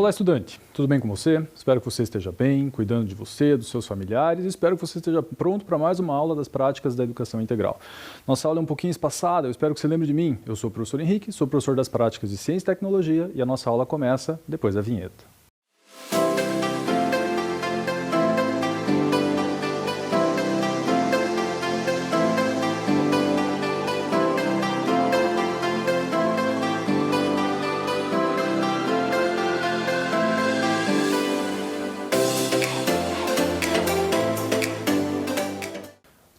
Olá, estudante. Tudo bem com você? Espero que você esteja bem, cuidando de você, dos seus familiares e espero que você esteja pronto para mais uma aula das práticas da educação integral. Nossa aula é um pouquinho espaçada, eu espero que você lembre de mim. Eu sou o professor Henrique, sou professor das práticas de Ciência e Tecnologia e a nossa aula começa depois da vinheta.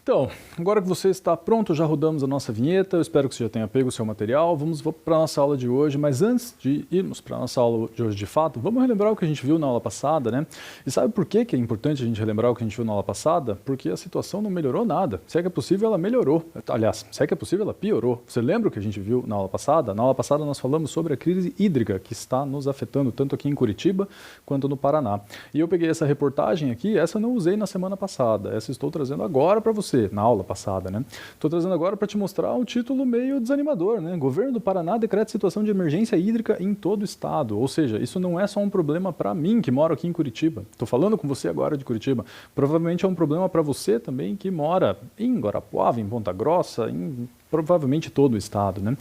Então, agora que você está pronto, já rodamos a nossa vinheta, eu espero que você já tenha pego o seu material, vamos para a nossa aula de hoje, mas antes de irmos para a nossa aula de hoje de fato, vamos relembrar o que a gente viu na aula passada, né? E sabe por que é importante a gente relembrar o que a gente viu na aula passada? Porque a situação não melhorou nada, se é que é possível ela melhorou, aliás, se é que é possível ela piorou. Você lembra o que a gente viu na aula passada? Na aula passada nós falamos sobre a crise hídrica que está nos afetando tanto aqui em Curitiba quanto no Paraná. E eu peguei essa reportagem aqui, essa eu não usei na semana passada, essa estou trazendo agora para você. Na aula passada, né? Estou trazendo agora para te mostrar um título meio desanimador, né? Governo do Paraná decreta situação de emergência hídrica em todo o estado. Ou seja, isso não é só um problema para mim que moro aqui em Curitiba. Estou falando com você agora de Curitiba. Provavelmente é um problema para você também que mora em Guarapuava, em Ponta Grossa, em provavelmente todo o estado, né?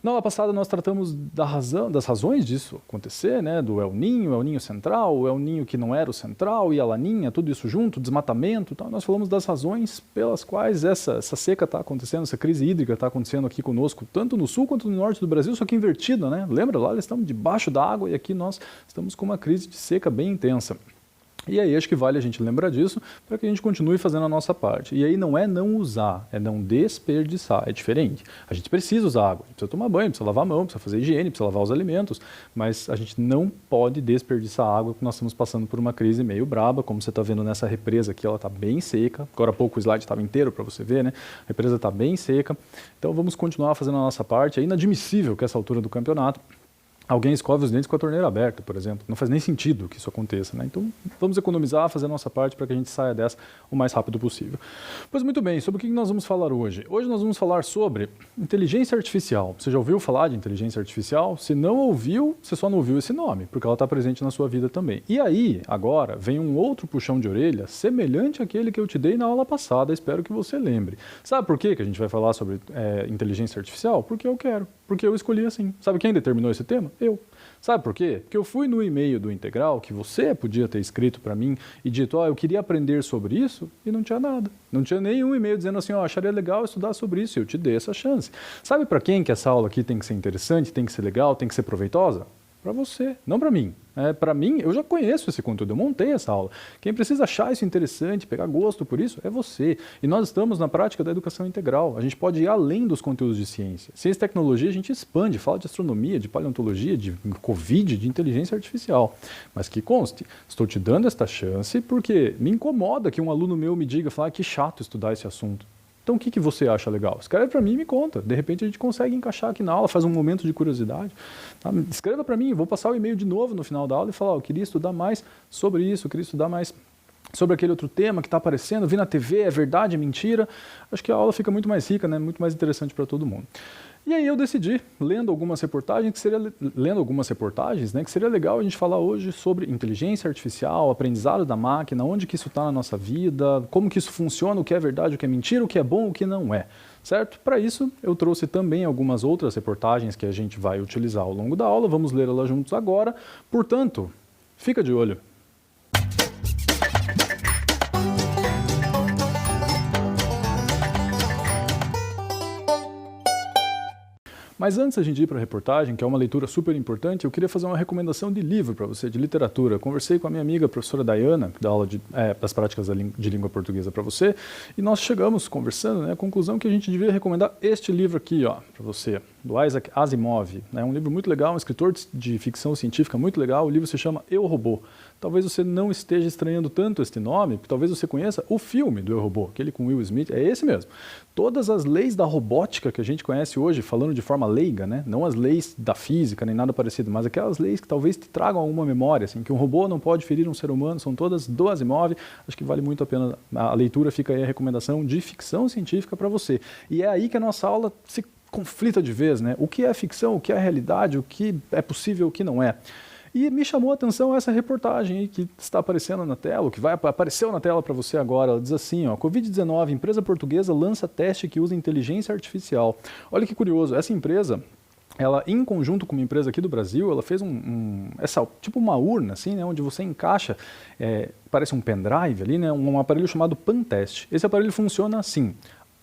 Na aula passada nós tratamos das razões disso acontecer, né? Do El Niño central, o El Niño que não era o central e a Laninha, tudo isso junto, desmatamento, tal. Nós falamos das razões pelas quais essa seca está acontecendo, essa crise hídrica está acontecendo aqui conosco, tanto no sul quanto no norte do Brasil, só que invertida, né? Lembra? Lá eles estão debaixo da água e aqui nós estamos com uma crise de seca bem intensa. E aí acho que vale a gente lembrar disso para que a gente continue fazendo a nossa parte. E aí não é não usar, é não desperdiçar, é diferente. A gente precisa usar água, precisa tomar banho, precisa lavar a mão, precisa fazer higiene, precisa lavar os alimentos, mas a gente não pode desperdiçar água porque nós estamos passando por uma crise meio braba, como você está vendo nessa represa aqui, ela está bem seca. Agora há pouco o slide estava inteiro para você ver, né? A represa está bem seca, então vamos continuar fazendo a nossa parte. É inadmissível que essa altura do campeonato alguém escove os dentes com a torneira aberta, por exemplo. Não faz nem sentido que isso aconteça, né? Então, vamos economizar, fazer a nossa parte para que a gente saia dessa o mais rápido possível. Pois muito bem, sobre o que nós vamos falar hoje? Hoje nós vamos falar sobre inteligência artificial. Você já ouviu falar de inteligência artificial? Se não ouviu, você só não ouviu esse nome, porque ela está presente na sua vida também. E aí, agora, vem um outro puxão de orelha, semelhante àquele que eu te dei na aula passada, espero que você lembre. Sabe por que a gente vai falar sobre inteligência artificial? Porque eu quero, porque eu escolhi assim. Sabe quem determinou esse tema? Eu. Sabe por quê? Porque eu fui no e-mail do Integral, que você podia ter escrito para mim e dito, eu queria aprender sobre isso, e não tinha nada. Não tinha nenhum e-mail dizendo assim, acharia legal estudar sobre isso, e eu te dei essa chance. Sabe para quem que essa aula aqui tem que ser interessante, tem que ser legal, tem que ser proveitosa? Para você, não para mim. Para mim, eu já conheço esse conteúdo, eu montei essa aula. Quem precisa achar isso interessante, pegar gosto por isso, é você. E nós estamos na prática da educação integral. A gente pode ir além dos conteúdos de ciência. Ciência e tecnologia a gente expande, fala de astronomia, de paleontologia, de Covid, de inteligência artificial. Mas que conste, estou te dando esta chance porque me incomoda que um aluno meu me diga, que chato estudar esse assunto. Então, o que você acha legal? Escreve para mim e me conta. De repente, a gente consegue encaixar aqui na aula, faz um momento de curiosidade. Tá? Escreva para mim, vou passar o e-mail de novo no final da aula e falar, eu queria estudar mais sobre isso, eu queria estudar mais sobre aquele outro tema que está aparecendo, vi na TV, é verdade, é mentira. Acho que a aula fica muito mais rica, né? Muito mais interessante para todo mundo. E aí eu decidi, lendo algumas reportagens, que seria legal a gente falar hoje sobre inteligência artificial, aprendizado da máquina, onde que isso está na nossa vida, como que isso funciona, o que é verdade, o que é mentira, o que é bom, o que não é, certo? Para isso, eu trouxe também algumas outras reportagens que a gente vai utilizar ao longo da aula, vamos ler elas juntos agora, portanto, fica de olho. Mas antes da gente ir para a reportagem, que é uma leitura super importante, eu queria fazer uma recomendação de livro para você, de literatura. Conversei com a minha amiga, a professora Dayana, que dá aula das práticas de língua portuguesa para você, e nós chegamos conversando à conclusão que a gente devia recomendar este livro aqui, para você, do Isaac Asimov. É um livro muito legal, um escritor de ficção científica muito legal. O livro se chama Eu, Robô. Talvez você não esteja estranhando tanto este nome, porque talvez você conheça o filme do Eu, Robô, aquele com Will Smith, é esse mesmo. Todas as leis da robótica que a gente conhece hoje, falando de forma leiga, né? Não as leis da física, nem nada parecido, mas aquelas leis que talvez te tragam alguma memória, assim, que um robô não pode ferir um ser humano, são todas do Asimov. Acho que vale muito a pena, a leitura fica aí a recomendação de ficção científica para você. E é aí que a nossa aula se conflita de vez, né? O que é ficção, o que é realidade, o que é possível, o que não é. E me chamou a atenção essa reportagem aí que está aparecendo na tela, que apareceu na tela para você agora. Ela diz assim, ó, Covid-19, empresa portuguesa lança teste que usa inteligência artificial. Olha que curioso, essa empresa, ela, em conjunto com uma empresa aqui do Brasil, ela fez tipo uma urna, assim, né, onde você encaixa, parece um pendrive ali, né, um aparelho chamado PanTest. Esse aparelho funciona assim.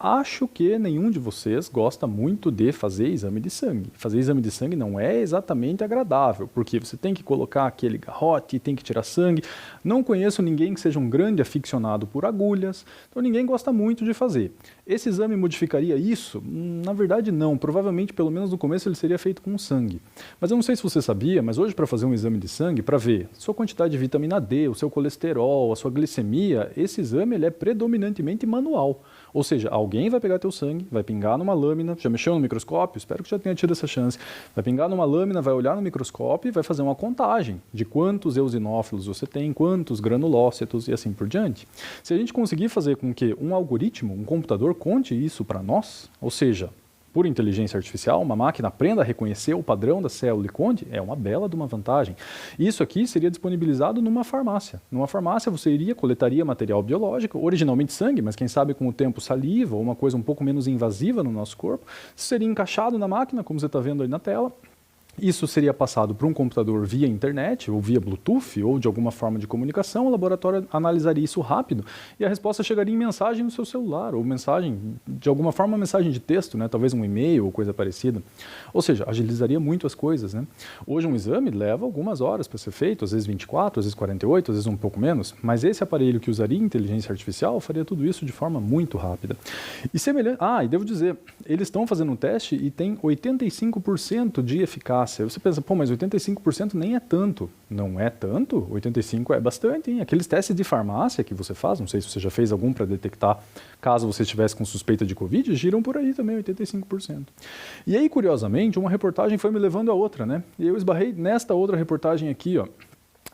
Acho que nenhum de vocês gosta muito de fazer exame de sangue. Fazer exame de sangue não é exatamente agradável, porque você tem que colocar aquele garrote, tem que tirar sangue. Não conheço ninguém que seja um grande aficionado por agulhas, então ninguém gosta muito de fazer. Esse exame modificaria isso? Na verdade não, provavelmente pelo menos no começo ele seria feito com sangue. Mas eu não sei se você sabia, mas hoje para fazer um exame de sangue, para ver sua quantidade de vitamina D, o seu colesterol, a sua glicemia, esse exame ele é predominantemente manual. Ou seja, alguém vai pegar teu sangue, vai pingar numa lâmina, já mexeu no microscópio? Espero que já tenha tido essa chance. Vai pingar numa lâmina, vai olhar no microscópio e vai fazer uma contagem de quantos eosinófilos você tem, quantos granulócitos e assim por diante. Se a gente conseguir fazer com que um algoritmo, um computador, conte isso para nós, ou seja, por inteligência artificial, uma máquina aprenda a reconhecer o padrão da célula e conte, é uma bela de uma vantagem. Isso aqui seria disponibilizado numa farmácia. Numa farmácia você coletaria material biológico, originalmente sangue, mas quem sabe com o tempo saliva ou uma coisa um pouco menos invasiva no nosso corpo, seria encaixado na máquina, como você está vendo aí na tela. Isso seria passado para um computador via internet, ou via Bluetooth, ou de alguma forma de comunicação, o laboratório analisaria isso rápido e a resposta chegaria em mensagem no seu celular, ou mensagem, de alguma forma, uma mensagem de texto, né? Talvez um e-mail ou coisa parecida. Ou seja, agilizaria muito as coisas, né? Hoje um exame leva algumas horas para ser feito, às vezes 24, às vezes 48, às vezes um pouco menos, mas esse aparelho que usaria inteligência artificial faria tudo isso de forma muito rápida. E semelhante... e devo dizer, eles estão fazendo um teste e tem 85% de eficácia. Você pensa, pô, mas 85% nem é tanto. Não é tanto? 85% é bastante, hein? Aqueles testes de farmácia que você faz, não sei se você já fez algum para detectar, caso você estivesse com suspeita de Covid, giram por aí também, 85%. E aí, curiosamente, uma reportagem foi me levando a outra, né? E eu esbarrei nesta outra reportagem aqui, ó.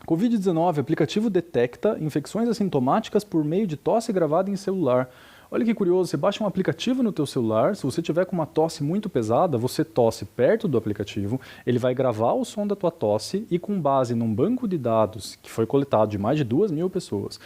Covid-19, aplicativo detecta infecções assintomáticas por meio de tosse gravada em celular. Olha que curioso, você baixa um aplicativo no teu celular, se você tiver com uma tosse muito pesada, você tosse perto do aplicativo, ele vai gravar o som da tua tosse e com base num banco de dados que foi coletado de mais de 2.000 pessoas,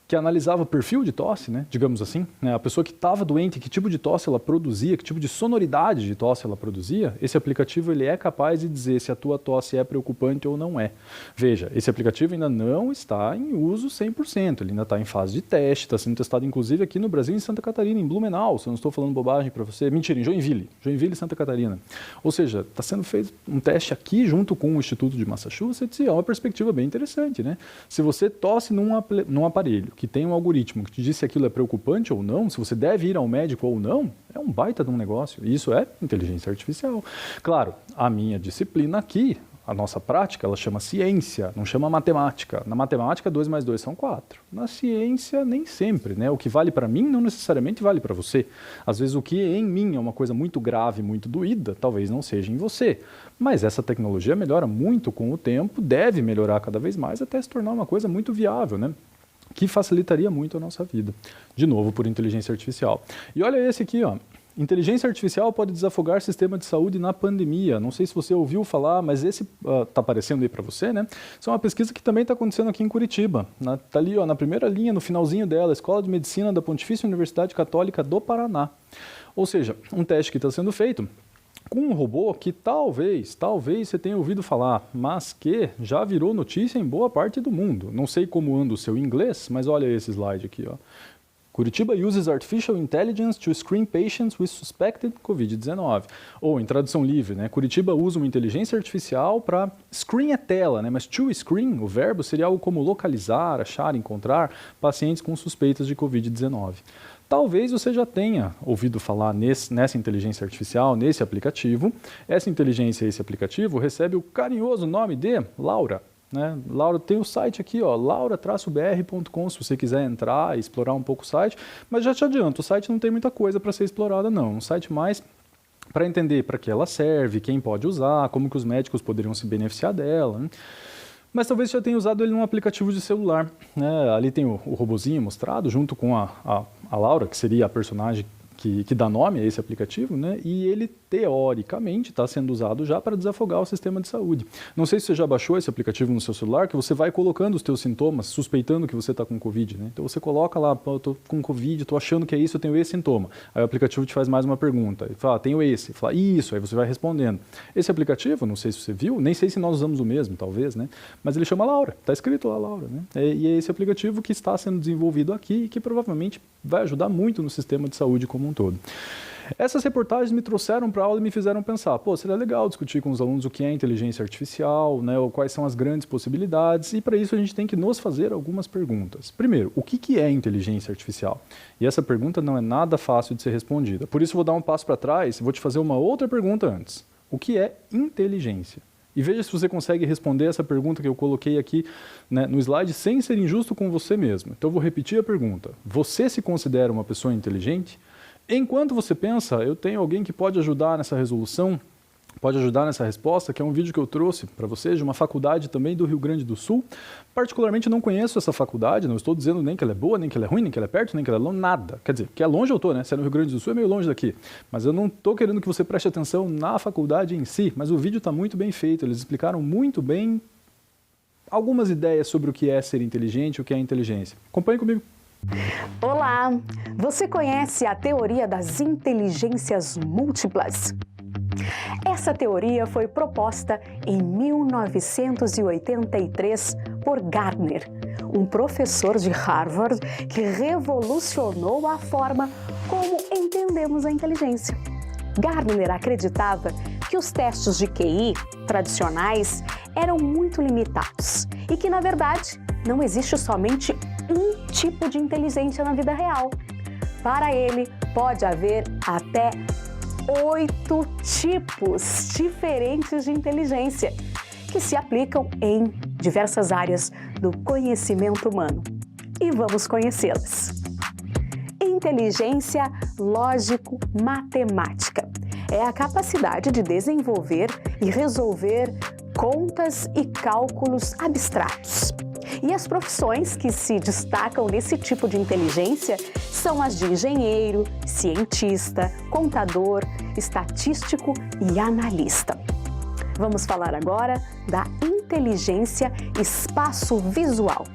que analisava o perfil de tosse, né, digamos assim, né, a pessoa que estava doente, que tipo de tosse ela produzia, que tipo de sonoridade de tosse ela produzia, esse aplicativo ele é capaz de dizer se a tua tosse é preocupante ou não é. Veja, esse aplicativo ainda não está em uso 100%, ele ainda está em fase de teste, está sendo testado inclusive aqui no Brasil, em Santa Catarina, em Blumenau, se eu não estou falando bobagem para você, mentira, em Joinville, Santa Catarina. Ou seja, está sendo feito um teste aqui junto com o Instituto de Massachusetts e é uma perspectiva bem interessante, né? Se você tosse num aparelho que tem um algoritmo que te diz se aquilo é preocupante ou não, se você deve ir ao médico ou não, é um baita de um negócio. E isso é inteligência artificial. Claro, a minha disciplina aqui, a nossa prática, ela chama ciência, não chama matemática. Na matemática, 2 mais 2 são 4. Na ciência, nem sempre, né? O que vale para mim não necessariamente vale para você. Às vezes o que em mim é uma coisa muito grave, muito doída, talvez não seja em você. Mas essa tecnologia melhora muito com o tempo, deve melhorar cada vez mais até se tornar uma coisa muito viável, né? Que facilitaria muito a nossa vida. De novo, por inteligência artificial. E olha esse aqui, ó. Inteligência artificial pode desafogar sistema de saúde na pandemia. Não sei se você ouviu falar, mas esse está aparecendo aí para você, né? Isso é uma pesquisa que também está acontecendo aqui em Curitiba. Está ali, ó, na primeira linha, no finalzinho dela, Escola de Medicina da Pontifícia Universidade Católica do Paraná. Ou seja, um teste que está sendo feito com um robô que talvez você tenha ouvido falar, mas que já virou notícia em boa parte do mundo. Não sei como anda o seu inglês, mas olha esse slide aqui, ó. Curitiba uses artificial intelligence to screen patients with suspected COVID-19. Ou, em tradução livre, né? Curitiba usa uma inteligência artificial para screen é tela, né? Mas to screen, o verbo, seria algo como localizar, achar, encontrar pacientes com suspeitas de COVID-19. Talvez você já tenha ouvido falar nessa inteligência artificial, nesse aplicativo. Essa inteligência, esse aplicativo, recebe o carinhoso nome de Laura. Né? Laura, tem o site aqui, ó, laura-br.com, se você quiser entrar e explorar um pouco o site. Mas já te adianto, o site não tem muita coisa para ser explorada, não. Um site mais para entender para que ela serve, quem pode usar, como que os médicos poderiam se beneficiar dela, né? Mas talvez você já tenha usado ele num aplicativo de celular, né? Ali tem o robozinho mostrado, junto com a Laura, que seria a personagem que dá nome a esse aplicativo, né? E ele, teoricamente, está sendo usado já para desafogar o sistema de saúde. Não sei se você já baixou esse aplicativo no seu celular, que você vai colocando os teus sintomas, suspeitando que você está com Covid, né? Então você coloca lá, eu estou com Covid, estou achando que é isso, eu tenho esse sintoma. Aí o aplicativo te faz mais uma pergunta, ele fala, tenho esse, fala, isso, aí você vai respondendo. Esse aplicativo, não sei se você viu, nem sei se nós usamos o mesmo, talvez, né? Mas ele chama Laura, está escrito lá Laura, né? E é esse aplicativo que está sendo desenvolvido aqui e que provavelmente vai ajudar muito no sistema de saúde como um todo. Essas reportagens me trouxeram para a aula e me fizeram pensar, pô, seria legal discutir com os alunos o que é inteligência artificial, né, ou quais são as grandes possibilidades, e para isso a gente tem que nos fazer algumas perguntas. Primeiro, o que é inteligência artificial? E essa pergunta não é nada fácil de ser respondida, por isso eu vou dar um passo para trás e vou te fazer uma outra pergunta antes. O que é inteligência? E veja se você consegue responder essa pergunta que eu coloquei aqui, né, no slide sem ser injusto com você mesmo. Então eu vou repetir a pergunta. Você se considera uma pessoa inteligente? Enquanto você pensa, eu tenho alguém que pode ajudar nessa resolução, pode ajudar nessa resposta, que é um vídeo que eu trouxe para vocês de uma faculdade também do Rio Grande do Sul. Particularmente não conheço essa faculdade, não estou dizendo nem que ela é boa, nem que ela é ruim, nem que ela é perto, nem que ela é longe, nada. Quer dizer, que é longe eu estou, né? Se é no Rio Grande do Sul é meio longe daqui. Mas eu não estou querendo que você preste atenção na faculdade em si, mas o vídeo está muito bem feito, eles explicaram muito bem algumas ideias sobre o que é ser inteligente, o que é inteligência. Acompanhe comigo. Olá! Você conhece a teoria das inteligências múltiplas? Essa teoria foi proposta em 1983 por Gardner, um professor de Harvard que revolucionou a forma como entendemos a inteligência. Gardner acreditava que os testes de QI tradicionais eram muito limitados e que, na verdade, não existe somente um tipo de inteligência na vida real. Para ele, pode haver até 8 tipos diferentes de inteligência que se aplicam em diversas áreas do conhecimento humano. E vamos conhecê-las. Inteligência lógico-matemática é a capacidade de desenvolver e resolver contas e cálculos abstratos. E as profissões que se destacam nesse tipo de inteligência são as de engenheiro, cientista, contador, estatístico e analista. Vamos falar agora da inteligência espaço-visual.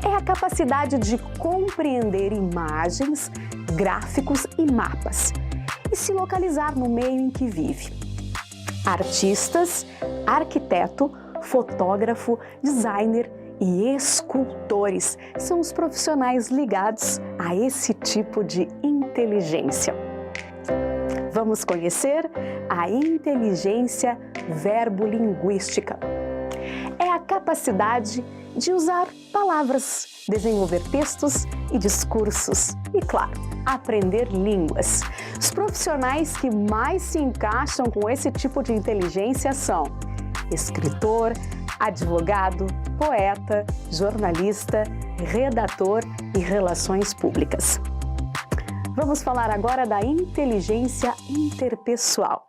É a capacidade de compreender imagens, gráficos e mapas e se localizar no meio em que vive. Artistas, arquiteto, fotógrafo, designer e escultores são os profissionais ligados a esse tipo de inteligência. Vamos conhecer a inteligência verbolinguística. É a capacidade de usar palavras, desenvolver textos e discursos e, claro, aprender línguas. Os profissionais que mais se encaixam com esse tipo de inteligência são escritor, advogado, poeta, jornalista, redator e relações públicas. Vamos falar agora da inteligência interpessoal.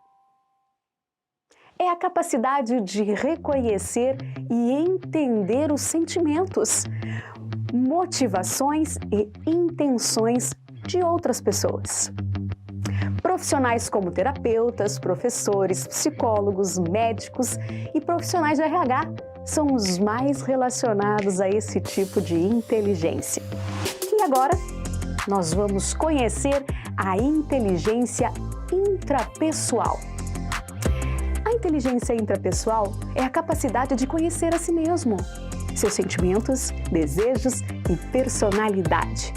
É a capacidade de reconhecer e entender os sentimentos, motivações e intenções de outras pessoas. Profissionais como terapeutas, professores, psicólogos, médicos e profissionais de RH são os mais relacionados a esse tipo de inteligência. E agora, nós vamos conhecer a inteligência intrapessoal. A inteligência intrapessoal é a capacidade de conhecer a si mesmo, seus sentimentos, desejos e personalidade.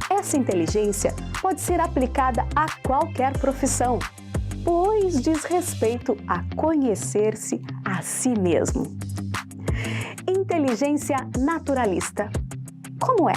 Essa inteligência pode ser aplicada a qualquer profissão, pois diz respeito a conhecer-se a si mesmo. Inteligência naturalista. Como é?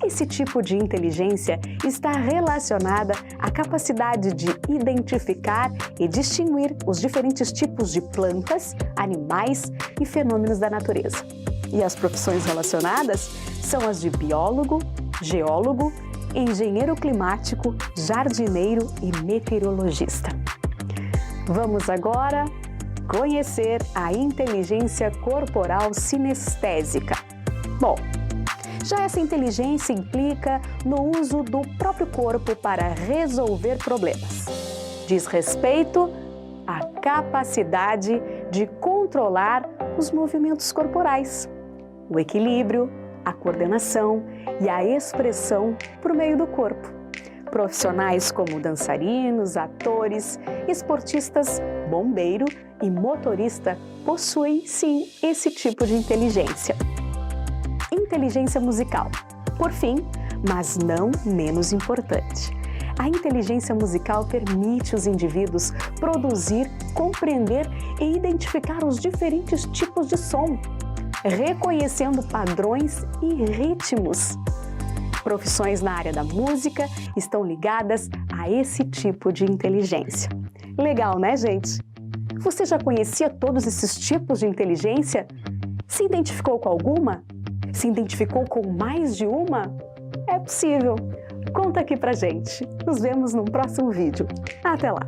Esse tipo de inteligência está relacionada à capacidade de identificar e distinguir os diferentes tipos de plantas, animais e fenômenos da natureza. E as profissões relacionadas são as de biólogo, geólogo, engenheiro climático, jardineiro e meteorologista. Vamos agora conhecer a inteligência corporal sinestésica. Bom, Já essa inteligência implica no uso do próprio corpo para resolver problemas. Diz respeito à capacidade de controlar os movimentos corporais, o equilíbrio, a coordenação e a expressão por meio do corpo. Profissionais como dançarinos, atores, esportistas, bombeiro e motorista possuem, sim, esse tipo de inteligência. Inteligência musical. Por fim, mas não menos importante, a inteligência musical permite os indivíduos produzir, compreender e identificar os diferentes tipos de som, reconhecendo padrões e ritmos. Profissões na área da música estão ligadas a esse tipo de inteligência. Legal, né, gente? Você já conhecia todos esses tipos de inteligência? Se identificou com alguma? Se identificou com mais de uma? É possível. Conta aqui pra gente. Nos vemos num próximo vídeo. Até lá!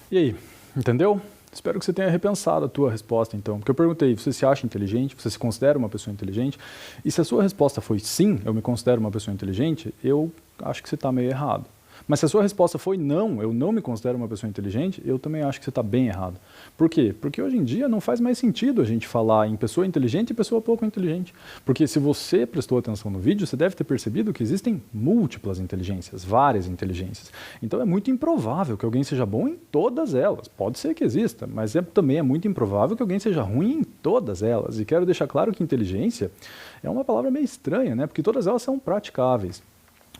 E aí, entendeu? Espero que você tenha repensado a tua resposta, então. Porque eu perguntei, você se acha inteligente? Você se considera uma pessoa inteligente? E se a sua resposta foi sim, eu me considero uma pessoa inteligente, eu acho que você está meio errado. Mas se a sua resposta foi não, eu não me considero uma pessoa inteligente, eu também acho que você está bem errado. Por quê? Porque hoje em dia não faz mais sentido a gente falar em pessoa inteligente e pessoa pouco inteligente. Porque se você prestou atenção no vídeo, você deve ter percebido que existem múltiplas inteligências, várias inteligências. Então é muito improvável que alguém seja bom em todas elas. Pode ser que exista, mas também é muito improvável que alguém seja ruim em todas elas. E quero deixar claro que inteligência é uma palavra meio estranha, né? Porque todas elas são praticáveis.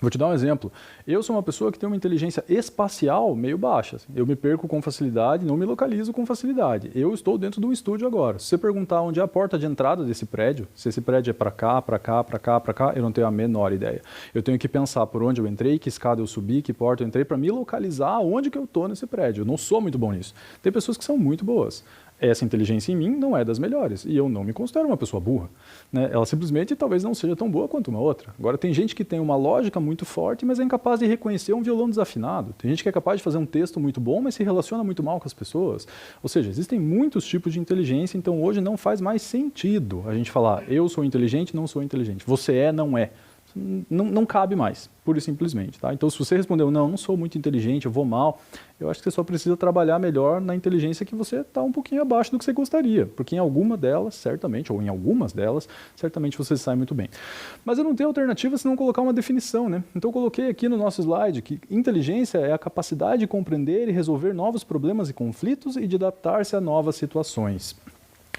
Vou te dar um exemplo. Eu sou uma pessoa que tem uma inteligência espacial meio baixa. Assim. Eu me perco com facilidade, não me localizo com facilidade. Eu estou dentro de um estúdio agora. Se você perguntar onde é a porta de entrada desse prédio, se esse prédio é para cá, para cá, para cá, para cá, eu não tenho a menor ideia. Eu tenho que pensar por onde eu entrei, que escada eu subi, que porta eu entrei, para me localizar onde que eu estou nesse prédio. Eu não sou muito bom nisso. Tem pessoas que são muito boas. Essa inteligência em mim não é das melhores, e eu não me considero uma pessoa burra. Né? Ela simplesmente talvez não seja tão boa quanto uma outra. Agora, tem gente que tem uma lógica muito forte, mas é incapaz de reconhecer um violão desafinado. Tem gente que é capaz de fazer um texto muito bom, mas se relaciona muito mal com as pessoas. Ou seja, existem muitos tipos de inteligência, então hoje não faz mais sentido a gente falar eu sou inteligente, não sou inteligente. Você é, não é. Não cabe mais, pura e simplesmente. Tá? Então, se você respondeu, não sou muito inteligente, eu vou mal, eu acho que você só precisa trabalhar melhor na inteligência que você está um pouquinho abaixo do que você gostaria, porque em alguma delas, certamente, ou em algumas delas, certamente você sai muito bem. Mas eu não tenho alternativa se não colocar uma definição, né? Então, eu coloquei aqui no nosso slide que inteligência é a capacidade de compreender e resolver novos problemas e conflitos e de adaptar-se a novas situações.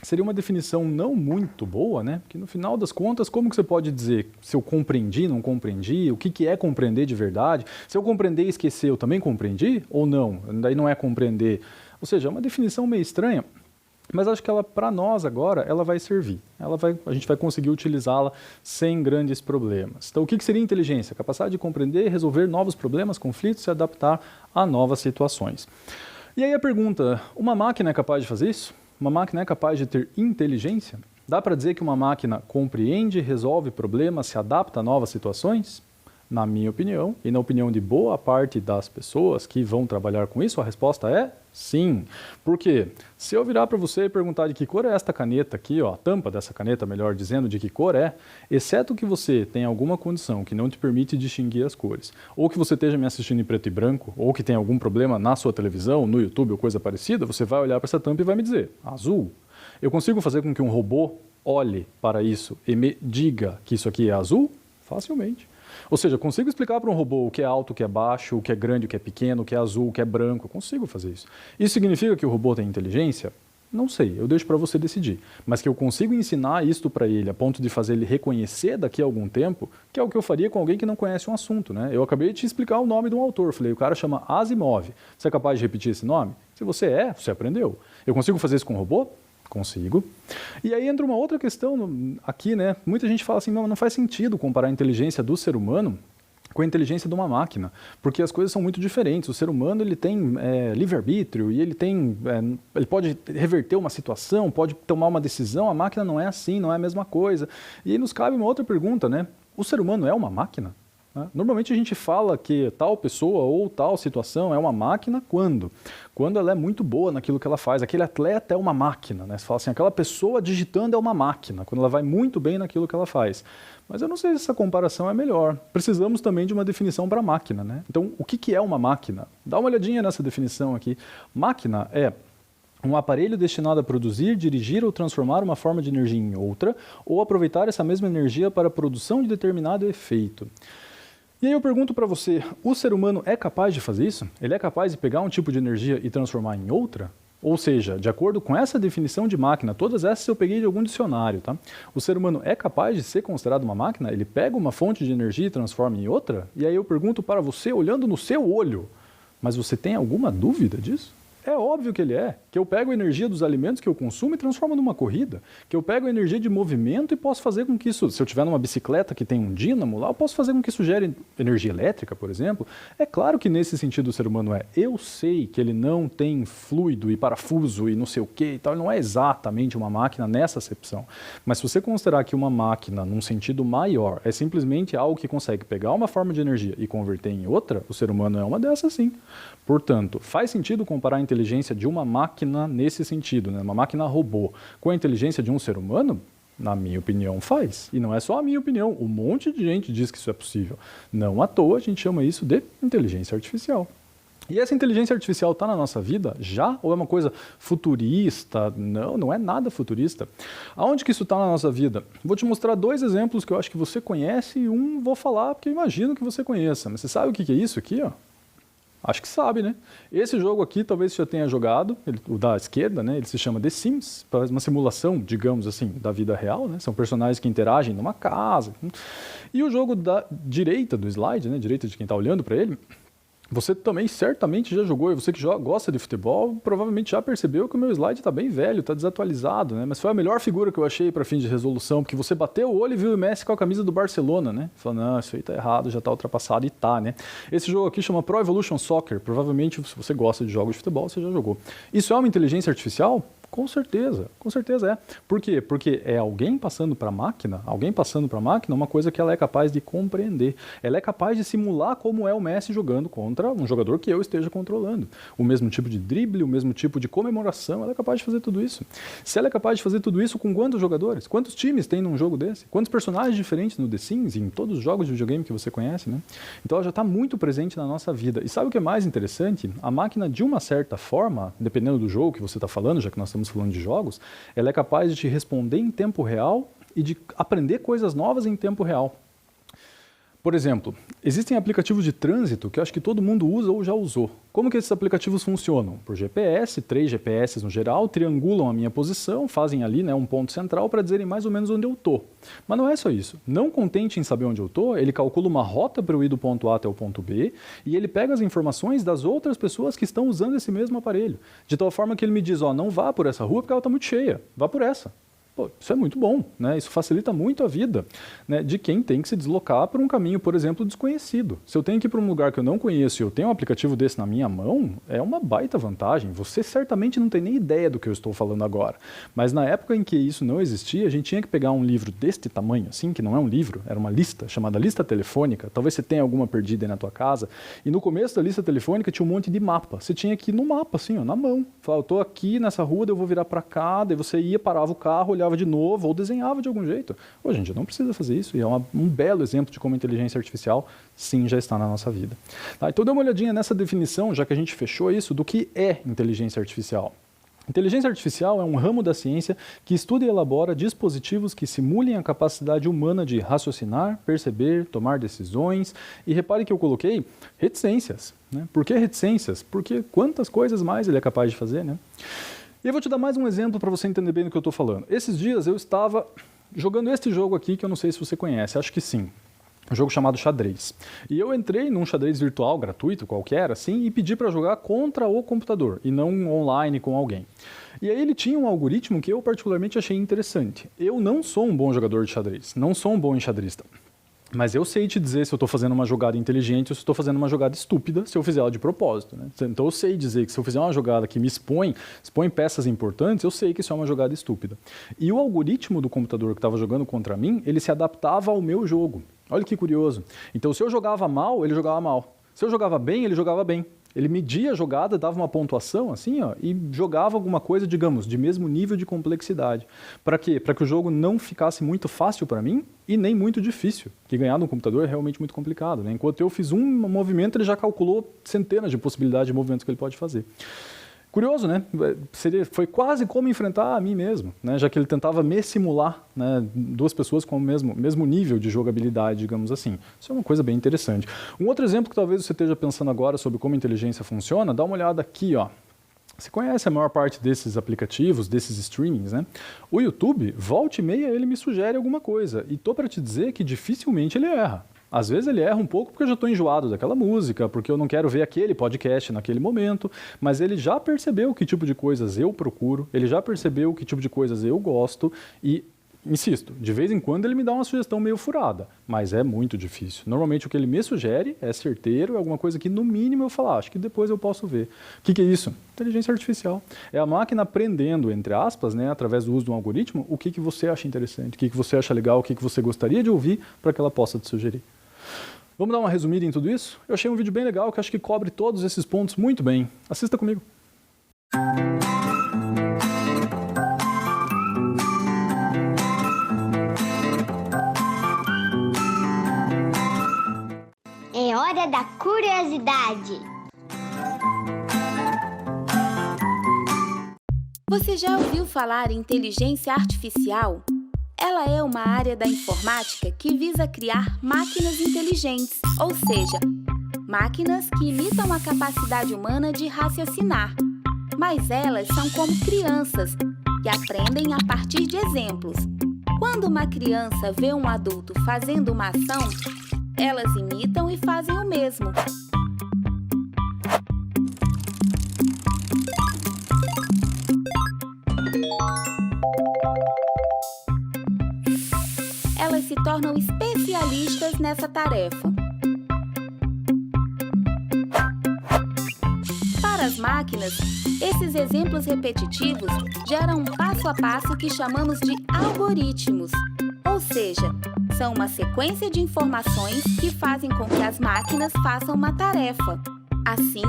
Seria uma definição não muito boa, né? Porque no final das contas, como que você pode dizer se eu compreendi, não compreendi? O que é compreender de verdade? Se eu compreender e esquecer, eu também compreendi ou não? Daí não é compreender. Ou seja, é uma definição meio estranha, mas acho que ela, para nós agora, ela vai servir. A gente vai conseguir utilizá-la sem grandes problemas. Então, o que seria inteligência? A capacidade de compreender, resolver novos problemas, conflitos e se adaptar a novas situações. E aí a pergunta, uma máquina é capaz de fazer isso? Uma máquina é capaz de ter inteligência? Dá para dizer que uma máquina compreende, resolve problemas, se adapta a novas situações? Na minha opinião, e na opinião de boa parte das pessoas que vão trabalhar com isso, a resposta é sim. Por quê? Se eu virar para você e perguntar de que cor é esta caneta aqui, ó, a tampa dessa caneta, melhor dizendo, de que cor é, exceto que você tenha alguma condição que não te permite distinguir as cores, ou que você esteja me assistindo em preto e branco, ou que tenha algum problema na sua televisão, no YouTube ou coisa parecida, você vai olhar para essa tampa e vai me dizer, azul. Eu consigo fazer com que um robô olhe para isso e me diga que isso aqui é azul? Facilmente. Ou seja, eu consigo explicar para um robô o que é alto, o que é baixo, o que é grande, o que é pequeno, o que é azul, o que é branco. Eu consigo fazer isso. Isso significa que o robô tem inteligência? Não sei, eu deixo para você decidir. Mas que eu consigo ensinar isto para ele a ponto de fazer ele reconhecer daqui a algum tempo, que é o que eu faria com alguém que não conhece um assunto. Né? Eu acabei de te explicar o nome de um autor. Falei, o cara chama Asimov. Você é capaz de repetir esse nome? Se você você aprendeu. Eu consigo fazer isso com um robô? Consigo. E aí entra uma outra questão aqui, né? Muita gente fala assim, não faz sentido comparar a inteligência do ser humano com a inteligência de uma máquina, porque as coisas são muito diferentes. O ser humano ele tem livre-arbítrio e ele pode reverter uma situação, pode tomar uma decisão. A máquina não é assim, não é a mesma coisa. E aí nos cabe uma outra pergunta, né? O ser humano é uma máquina? né? Normalmente a gente fala que tal pessoa ou tal situação é uma máquina quando? Quando ela é muito boa naquilo que ela faz. Aquele atleta é uma máquina, né? Você fala assim, aquela pessoa digitando é uma máquina, quando ela vai muito bem naquilo que ela faz. Mas eu não sei se essa comparação é melhor. Precisamos também de uma definição para máquina, né? Então, o que é uma máquina? Dá uma olhadinha nessa definição aqui. Máquina é um aparelho destinado a produzir, dirigir ou transformar uma forma de energia em outra, ou aproveitar essa mesma energia para a produção de determinado efeito. E aí eu pergunto para você, o ser humano é capaz de fazer isso? Ele é capaz de pegar um tipo de energia e transformar em outra? Ou seja, de acordo com essa definição de máquina, todas essas eu peguei de algum dicionário, tá? O ser humano é capaz de ser considerado uma máquina? Ele pega uma fonte de energia e transforma em outra? E aí eu pergunto para você, olhando no seu olho, mas você tem alguma dúvida disso? É óbvio que ele é, que eu pego a energia dos alimentos que eu consumo e transformo numa corrida, que eu pego a energia de movimento e posso fazer com que isso, se eu tiver numa bicicleta que tem um dínamo lá, eu posso fazer com que isso gere energia elétrica, por exemplo. É claro que nesse sentido o ser humano é. Eu sei que ele não tem fluido e parafuso e não sei o que e tal, ele não é exatamente uma máquina nessa acepção. Mas se você considerar que uma máquina, num sentido maior, é simplesmente algo que consegue pegar uma forma de energia e converter em outra, o ser humano é uma dessas sim. Portanto, faz sentido comparar a inteligência de uma máquina nesse sentido, né? Uma máquina robô, com a inteligência de um ser humano? Na minha opinião, faz. E não é só a minha opinião, um monte de gente diz que isso é possível. Não à toa a gente chama isso de inteligência artificial. E essa inteligência artificial está na nossa vida já? Ou é uma coisa futurista? Não, não é nada futurista. Aonde que isso está na nossa vida? Vou te mostrar 2 exemplos que eu acho que você conhece e um vou falar porque eu imagino que você conheça. Mas você sabe o que é isso aqui, ó? Acho que sabe, né? Esse jogo aqui talvez você já tenha jogado, o da esquerda, né? Ele se chama The Sims, faz uma simulação, digamos assim, da vida real, né? São personagens que interagem numa casa. E o jogo da direita do slide, né? Direita de quem está olhando para ele, você também certamente já jogou, e você que gosta de futebol, provavelmente já percebeu que o meu slide está bem velho, está desatualizado, né? Mas foi a melhor figura que eu achei para fim de resolução, porque você bateu o olho e viu o Messi com a camisa do Barcelona, né? Falou, não, isso aí tá errado, já está ultrapassado, e tá, né? Esse jogo aqui chama Pro Evolution Soccer, provavelmente se você gosta de jogos de futebol, você já jogou. Isso é uma inteligência artificial? Com certeza é. Por quê? Porque é alguém passando para a máquina uma coisa que ela é capaz de compreender. Ela é capaz de simular como é o Messi jogando contra um jogador que eu esteja controlando. O mesmo tipo de drible, o mesmo tipo de comemoração, ela é capaz de fazer tudo isso. Se ela é capaz de fazer tudo isso com quantos jogadores? Quantos times tem num jogo desse? Quantos personagens diferentes no The Sims e em todos os jogos de videogame que você conhece, né? Então ela já está muito presente na nossa vida. E sabe o que é mais interessante? A máquina, de uma certa forma, dependendo do jogo que você está falando, já que nós estamos falando de jogos, ela é capaz de te responder em tempo real e de aprender coisas novas em tempo real. Por exemplo, existem aplicativos de trânsito que eu acho que todo mundo usa ou já usou. Como que esses aplicativos funcionam? Por GPS, 3 GPS no geral, triangulam a minha posição, fazem ali, né, um ponto central para dizerem mais ou menos onde eu estou. Mas não é só isso. Não contente em saber onde eu estou, ele calcula uma rota para eu ir do ponto A até o ponto B e ele pega as informações das outras pessoas que estão usando esse mesmo aparelho. De tal forma que ele me diz, ó, não vá por essa rua porque ela está muito cheia, vá por essa. Pô, isso é muito bom, né? Isso facilita muito a vida, né, de quem tem que se deslocar por um caminho, por exemplo, desconhecido. Se eu tenho que ir para um lugar que eu não conheço e eu tenho um aplicativo desse na minha mão, é uma baita vantagem. Você certamente não tem nem ideia do que eu estou falando agora. Mas na época em que isso não existia, a gente tinha que pegar um livro deste tamanho, assim, que não é um livro, era uma lista, chamada lista telefônica. Talvez você tenha alguma perdida aí na tua casa. E no começo da lista telefônica tinha um monte de mapa. Você tinha que ir no mapa, assim, ó, na mão. Falava, eu estou aqui nessa rua, daí eu vou virar para cá, daí você ia, parava o carro, olhava de novo ou desenhava de algum jeito. Hoje a gente não precisa fazer isso e é um belo exemplo de como a inteligência artificial sim já está na nossa vida. Tá, então dê uma olhadinha nessa definição, já que a gente fechou isso, do que é inteligência artificial. Inteligência artificial é um ramo da ciência que estuda e elabora dispositivos que simulem a capacidade humana de raciocinar, perceber, tomar decisões e repare que eu coloquei reticências. Né? Por que reticências? Porque quantas coisas mais ele é capaz de fazer, né? E eu vou te dar mais um exemplo para você entender bem do que eu estou falando. Esses dias eu estava jogando este jogo aqui, que eu não sei se você conhece, acho que sim. Um jogo chamado xadrez. E eu entrei num xadrez virtual, gratuito, qualquer, assim, e pedi para jogar contra o computador, e não online com alguém. E aí ele tinha um algoritmo que eu particularmente achei interessante. Eu não sou um bom jogador de xadrez, não sou um bom enxadrista. Mas eu sei te dizer se eu estou fazendo uma jogada inteligente ou se estou fazendo uma jogada estúpida se eu fizer ela de propósito. Né? Então eu sei dizer que se eu fizer uma jogada que me expõe peças importantes, eu sei que isso é uma jogada estúpida. E o algoritmo do computador que estava jogando contra mim, ele se adaptava ao meu jogo. Olha que curioso. Então, se eu jogava mal, ele jogava mal. Se eu jogava bem, ele jogava bem. Ele media a jogada, dava uma pontuação assim, ó, e jogava alguma coisa, digamos, de mesmo nível de complexidade. Para quê? Para que o jogo não ficasse muito fácil para mim e nem muito difícil. Porque ganhar no computador é realmente muito complicado, né? Enquanto eu fiz um movimento, ele já calculou centenas de possibilidades de movimentos que ele pode fazer. Curioso, né? Foi quase como enfrentar a mim mesmo, né? Já que ele tentava me simular, né? Duas pessoas com o mesmo nível de jogabilidade, digamos assim. Isso é uma coisa bem interessante. Um outro exemplo que talvez você esteja pensando agora sobre como a inteligência funciona, dá uma olhada aqui, ó. Você conhece a maior parte desses aplicativos, desses streamings, né? O YouTube, volta e meia, ele me sugere alguma coisa. E tô para te dizer que dificilmente ele erra. Às vezes ele erra um pouco porque eu já estou enjoado daquela música, porque eu não quero ver aquele podcast naquele momento, mas ele já percebeu que tipo de coisas eu procuro, ele já percebeu que tipo de coisas eu gosto e, insisto, de vez em quando ele me dá uma sugestão meio furada, mas é muito difícil. Normalmente o que ele me sugere é certeiro, é alguma coisa que no mínimo eu falo, acho que depois eu posso ver. O que é isso? Inteligência artificial. É a máquina aprendendo, entre aspas, né, através do uso de um algoritmo, o que você acha interessante, o que você acha legal, o que você gostaria de ouvir para que ela possa te sugerir. Vamos dar uma resumida em tudo isso? Eu achei um vídeo bem legal que acho que cobre todos esses pontos muito bem. Assista comigo. É hora da curiosidade. Você já ouviu falar em inteligência artificial? Ela é uma área da informática que visa criar máquinas inteligentes, ou seja, máquinas que imitam a capacidade humana de raciocinar. Mas elas são como crianças, que aprendem a partir de exemplos. Quando uma criança vê um adulto fazendo uma ação, elas imitam e fazem o mesmo. Elas se tornam especialistas nessa tarefa. Para as máquinas, esses exemplos repetitivos geram um passo a passo que chamamos de algoritmos, ou seja, são uma sequência de informações que fazem com que as máquinas façam uma tarefa. Assim,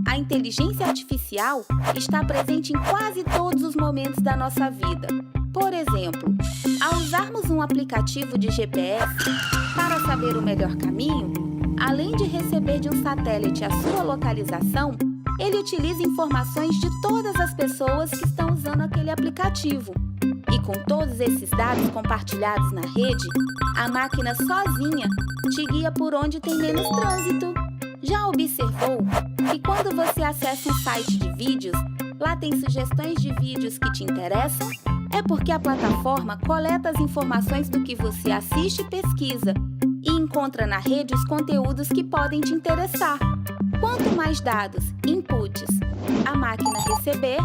a inteligência artificial está presente em quase todos os momentos da nossa vida. Por exemplo, ao usarmos um aplicativo de GPS para saber o melhor caminho, além de receber de um satélite a sua localização, ele utiliza informações de todas as pessoas que estão usando aquele aplicativo. E com todos esses dados compartilhados na rede, a máquina sozinha te guia por onde tem menos trânsito. Já observou que quando você acessa um site de vídeos, lá tem sugestões de vídeos que te interessam? É porque a plataforma coleta as informações do que você assiste e pesquisa e encontra na rede os conteúdos que podem te interessar. Quanto mais dados, inputs, a máquina receber,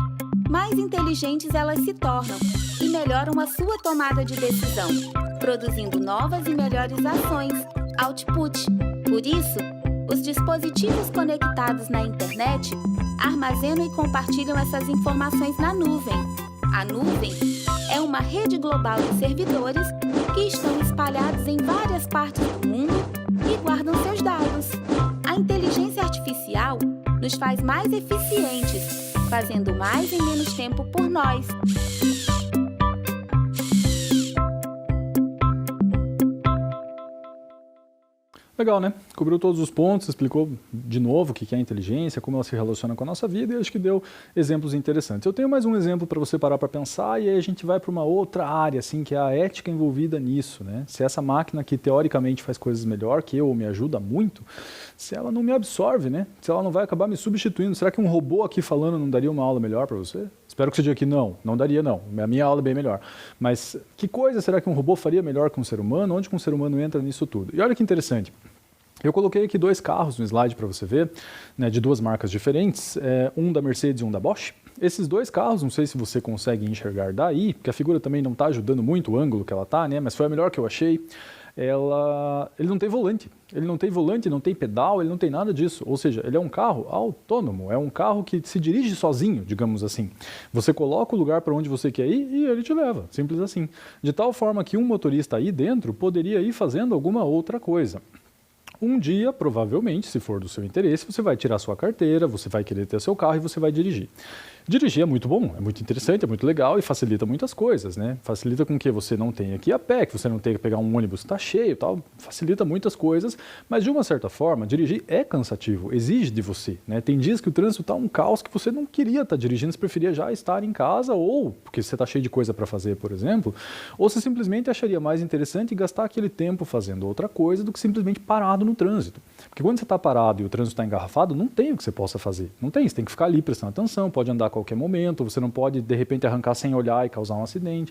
mais inteligentes elas se tornam e melhoram a sua tomada de decisão, produzindo novas e melhores ações, output. Por isso, os dispositivos conectados na internet armazenam e compartilham essas informações na nuvem. A nuvem é uma rede global de servidores que estão espalhados em várias partes do mundo e guardam seus dados. A inteligência artificial nos faz mais eficientes, fazendo mais em menos tempo por nós. Legal, né? Cobriu todos os pontos, explicou de novo o que é a inteligência, como ela se relaciona com a nossa vida e acho que deu exemplos interessantes. Eu tenho mais um exemplo para você parar para pensar e aí a gente vai para uma outra área, assim, que é a ética envolvida nisso, né? Se essa máquina que teoricamente faz coisas melhor que eu ou me ajuda muito, se ela não me absorve, né? Se ela não vai acabar me substituindo, será que um robô aqui falando não daria uma aula melhor para você? Espero que você diga que não daria não, a minha aula é bem melhor. Mas que coisa será que um robô faria melhor que um ser humano? Onde que um ser humano entra nisso tudo? E olha que interessante. Eu coloquei aqui dois carros no slide para você ver, né, de duas marcas diferentes, um da Mercedes e um da Bosch. Esses dois carros, não sei se você consegue enxergar daí, porque a figura também não está ajudando muito o ângulo que ela está, né, mas foi a melhor que eu achei. ele não tem volante. Ele não tem volante, não tem pedal, ele não tem nada disso. Ou seja, ele é um carro autônomo, é um carro que se dirige sozinho, digamos assim. Você coloca o lugar para onde você quer ir e ele te leva, simples assim. De tal forma que um motorista aí dentro poderia ir fazendo alguma outra coisa. Um dia, provavelmente, se for do seu interesse, você vai tirar sua carteira, você vai querer ter seu carro e você vai dirigir. Dirigir é muito bom, é muito interessante, é muito legal e facilita muitas coisas, né? Facilita com que você não tenha que ir a pé, que você não tenha que pegar um ônibus que está cheio e tal, facilita muitas coisas, mas de uma certa forma, dirigir é cansativo, exige de você, né? Tem dias que o trânsito está um caos que você não queria estar dirigindo, você preferia já estar em casa ou porque você está cheio de coisa para fazer, por exemplo, ou você simplesmente acharia mais interessante gastar aquele tempo fazendo outra coisa do que simplesmente parado no trânsito. Porque quando você está parado e o trânsito está engarrafado, não tem o que você possa fazer, não tem, você tem que ficar ali prestando atenção, pode andar a qualquer momento, você não pode de repente arrancar sem olhar e causar um acidente.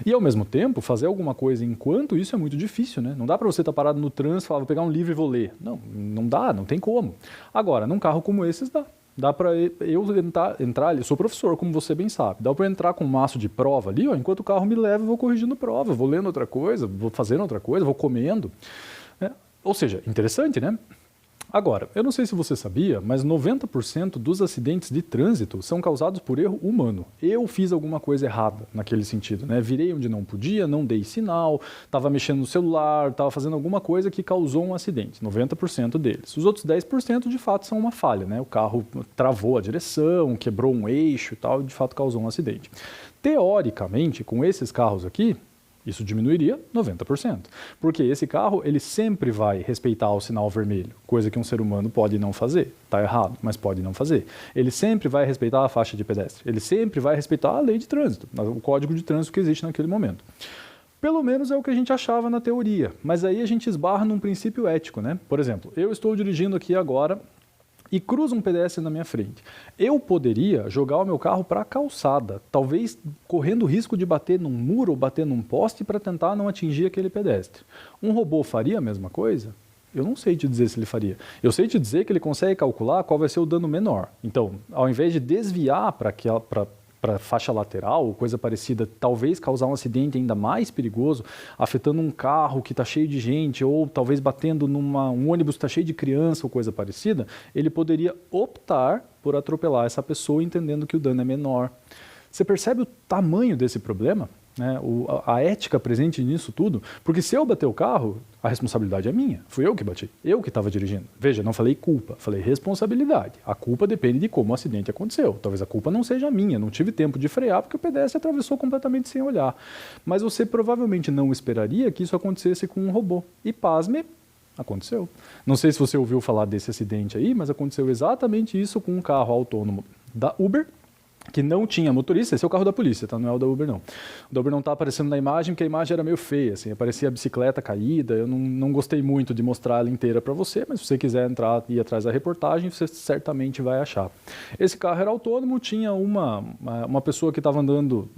E ao mesmo tempo, fazer alguma coisa enquanto isso é muito difícil, né? Não dá para você estar parado no trânsito e falar, vou pegar um livro e vou ler. Não, não dá, não tem como. Agora, num carro como esses dá. Dá para eu entrar ali, sou professor, como você bem sabe, dá para eu entrar com um maço de prova ali, ó, enquanto o carro me leva, eu vou corrigindo prova, vou lendo outra coisa, vou fazendo outra coisa, vou comendo. Ou seja, interessante, né? Agora, eu não sei se você sabia, mas 90% dos acidentes de trânsito são causados por erro humano. Eu fiz alguma coisa errada naquele sentido, né? Virei onde não podia, não dei sinal, estava mexendo no celular, estava fazendo alguma coisa que causou um acidente. 90% deles. Os outros 10% de fato são uma falha, né? O carro travou a direção, quebrou um eixo e tal, e de fato causou um acidente. Teoricamente, com esses carros aqui, isso diminuiria 90%, porque esse carro ele sempre vai respeitar o sinal vermelho, coisa que um ser humano pode não fazer, está errado, mas pode não fazer. Ele sempre vai respeitar a faixa de pedestre, ele sempre vai respeitar a lei de trânsito, o código de trânsito que existe naquele momento. Pelo menos é o que a gente achava na teoria, mas aí a gente esbarra num princípio ético, né? Por exemplo, eu estou dirigindo aqui agora e cruza um pedestre na minha frente. Eu poderia jogar o meu carro para a calçada, talvez correndo o risco de bater num muro ou bater num poste para tentar não atingir aquele pedestre. Um robô faria a mesma coisa? Eu não sei te dizer se ele faria. Eu sei te dizer que ele consegue calcular qual vai ser o dano menor. Então, ao invés de desviar para a faixa lateral ou coisa parecida, talvez causar um acidente ainda mais perigoso, afetando um carro que está cheio de gente, ou talvez batendo um ônibus que está cheio de criança ou coisa parecida, ele poderia optar por atropelar essa pessoa, entendendo que o dano é menor. Você percebe o tamanho desse problema? Né? A ética presente nisso tudo, porque se eu bater o carro, a responsabilidade é minha, fui eu que bati, eu que estava dirigindo. Veja, não falei culpa, falei responsabilidade. A culpa depende de como o acidente aconteceu. Talvez a culpa não seja minha, não tive tempo de frear porque o pedestre atravessou completamente sem olhar. Mas você provavelmente não esperaria que isso acontecesse com um robô. E pasme, aconteceu. Não sei se você ouviu falar desse acidente aí, mas aconteceu exatamente isso com um carro autônomo da Uber, que não tinha motorista. Esse é o carro da polícia, tá? Não é o da Uber, não. O da Uber não está aparecendo na imagem, porque a imagem era meio feia, assim, aparecia a bicicleta caída. Eu não gostei muito de mostrar ela inteira para você, mas se você quiser entrar e ir atrás da reportagem, você certamente vai achar. Esse carro era autônomo, tinha uma pessoa que estava andando,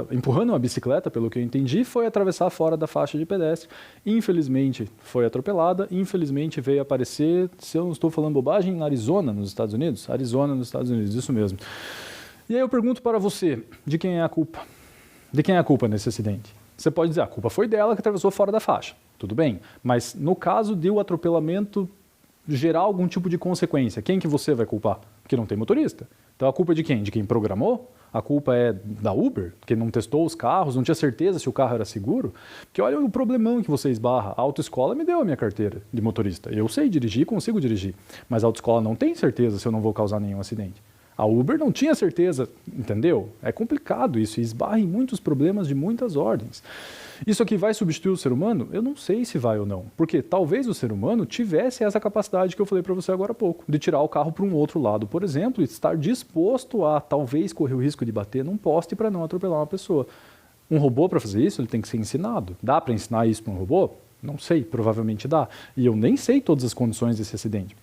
empurrando uma bicicleta, pelo que eu entendi, foi atravessar fora da faixa de pedestre. Infelizmente, foi atropelada. Infelizmente, veio aparecer, se eu não estou falando bobagem, em Arizona, nos Estados Unidos. Arizona, nos Estados Unidos, isso mesmo. E aí eu pergunto para você, de quem é a culpa? De quem é a culpa nesse acidente? Você pode dizer, a culpa foi dela que atravessou fora da faixa. Tudo bem, mas no caso de o atropelamento gerar algum tipo de consequência, quem que você vai culpar? Porque não tem motorista. Então a culpa é de quem? De quem programou? A culpa é da Uber, que não testou os carros, não tinha certeza se o carro era seguro? Porque olha o problemão que você esbarra. A autoescola me deu a minha carteira de motorista. Eu sei dirigir, consigo dirigir. Mas a autoescola não tem certeza se eu não vou causar nenhum acidente. A Uber não tinha certeza, entendeu? É complicado isso, e esbarra em muitos problemas de muitas ordens. Isso aqui vai substituir o ser humano? Eu não sei se vai ou não, porque talvez o ser humano tivesse essa capacidade que eu falei para você agora há pouco, de tirar o carro para um outro lado, por exemplo, e estar disposto a talvez correr o risco de bater num poste para não atropelar uma pessoa. Um robô, para fazer isso, ele tem que ser ensinado. Dá para ensinar isso para um robô? Não sei, provavelmente dá. E eu nem sei todas as condições desse acidente.